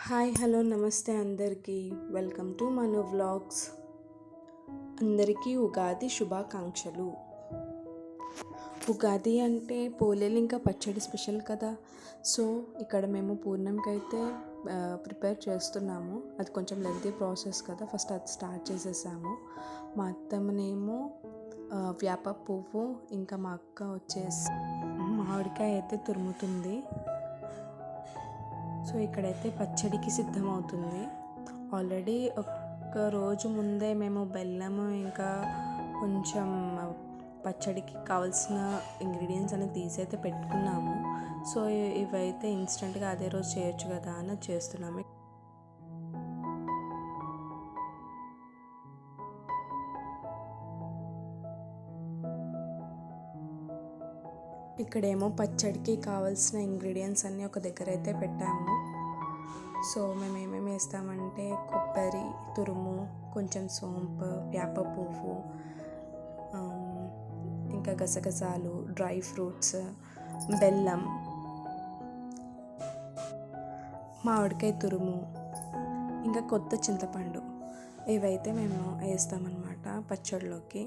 Hi hello నమస్తే అందరికీ welcome to Manu vlogs. అందరికీ ఉగాది శుభాకాంక్షలు. ఉగాది అంటే పోలేలు ఇంకా పచ్చడి స్పెషల్ కదా. సో ఇక్కడ మేము పూర్ణంకి అయితే ప్రిపేర్ చేస్తున్నాము. అది కొంచెం లెంతీ ప్రాసెస్ కదా, ఫస్ట్ అది స్టార్ట్ చేసేసాము. మా అత్తమ్మనేమో వేప పువ్వు, ఇంకా మా అక్క వచ్చేసి మామిడికాయ అయితే తురుముతుంది. సో ఇక్కడైతే పచ్చడికి సిద్ధమవుతుంది. ఆల్రెడీ ఒక రోజు ముందే మేము బెల్లము ఇంకా కొంచెం పచ్చడికి కావాల్సిన ఇంగ్రీడియంట్స్ అనేది తీసైతే పెట్టుకున్నాము. సో ఇవైతే ఇన్స్టెంట్గా అదే రోజు చేయొచ్చు కదా అని చేస్తున్నాము. ఇక్కడేమో పచ్చడికి కావాల్సిన ఇంగ్రీడియంట్స్ అన్నీ ఒక దగ్గర అయితే పెట్టాము. సో మేము ఏమేమి వేస్తామంటే కొబ్బరి తురుము, కొంచెం సోంపు, వేప పువ్వు, ఇంకా గసగసాలు, డ్రై ఫ్రూట్స్, బెల్లం, మామిడికాయ తురుము, ఇంకా కొత్త చింతపండు, ఇవైతే మేము వేస్తామన్నమాట పచ్చడిలోకి.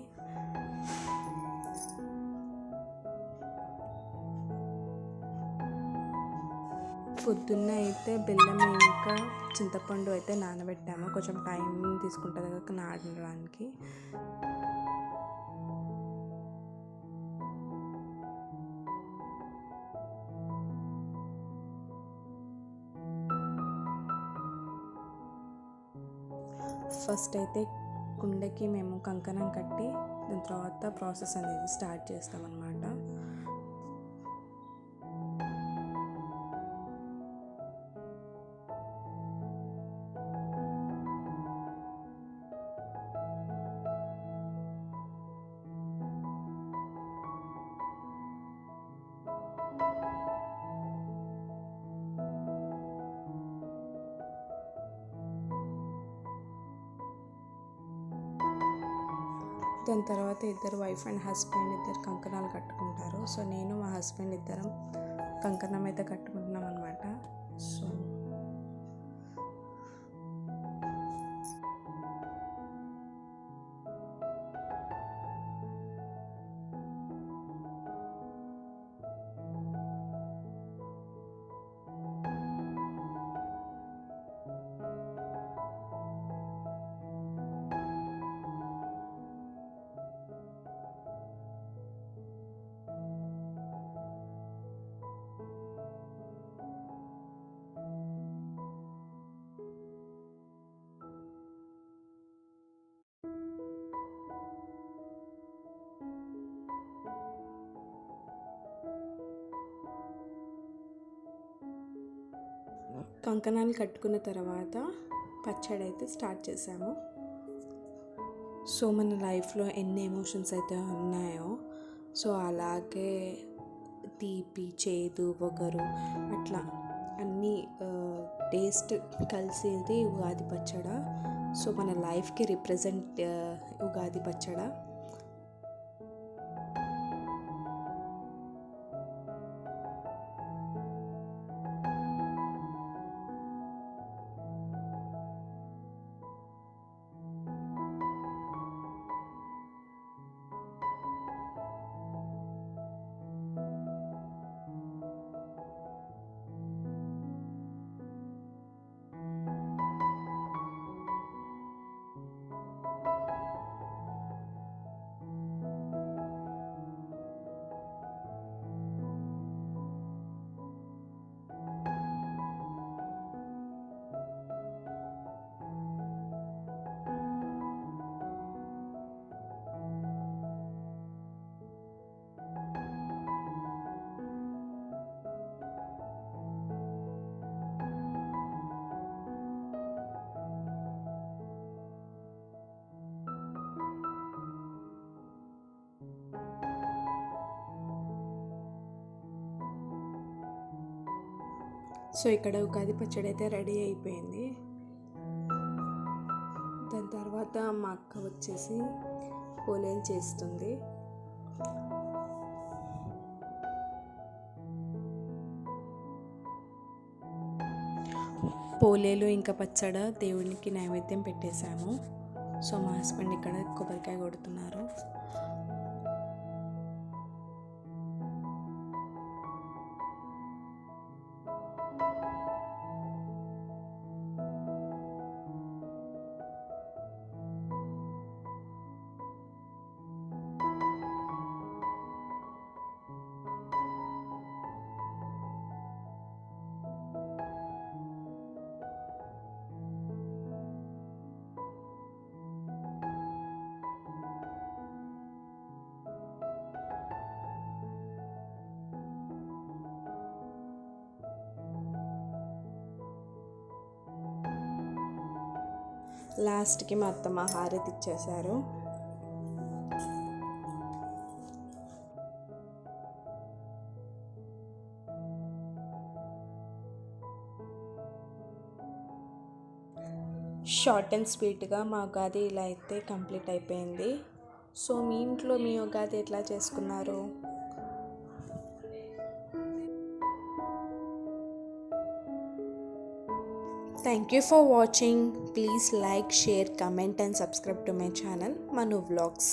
పొద్దున్న అయితే బెల్లం ఇంకా చింతపండు అయితే నానబెట్టాము. కొంచెం టైం తీసుకుంటుంది కదా నానడానికి. ఫస్ట్ అయితే కుండకి మేము కంకణం కట్టి దాని తర్వాత ప్రాసెస్ అనేది స్టార్ట్ చేస్తామన్నమాట. దాని తర్వాత ఇద్దరు వైఫ్ అండ్ హస్బెండ్ ఇద్దరు కంకణాలు కట్టుకుంటారు. సో నేను మా హస్బెండ్ ఇద్దరం కంకణం అయితే కట్టుకుంటున్నాం అనమాట. సో కంకణాలు కట్టుకున్న తర్వాత పచ్చడి అయితే స్టార్ట్ చేసాము. సో మన లైఫ్లో ఎన్ని ఎమోషన్స్ అయితే ఉన్నాయో, సో అలాగే తీపి, చేదు, వగరు అట్లా అన్నీ టేస్ట్ కలిసేది ఉగాది పచ్చడ. సో మన లైఫ్కి రిప్రజెంట్ ఉగాది పచ్చడ. సో ఇక్కడ ఉగాది పచ్చడి అయితే రెడీ అయిపోయింది. దాని తర్వాత మా అక్క వచ్చేసి పోలేలు చేస్తుంది. పోలేలు ఇంకా పచ్చడ దేవునికి నైవేద్యం పెట్టేశాము. సో మా హస్బెండ్ ఇక్కడ కొబ్బరికాయ కొడుతున్నారు. లాస్ట్కి మా అత్తమ్మ హారతి ఇచ్చేశారు. షార్ట్ అండ్ స్వీట్గా మా ఉగాది ఇలా అయితే కంప్లీట్ అయిపోయింది. సో మీ ఇంట్లో మీ ఉగాది ఎట్లా చేసుకున్నారు? Thank you for watching. Please like, share, comment and subscribe to my channel Manu Vlogs.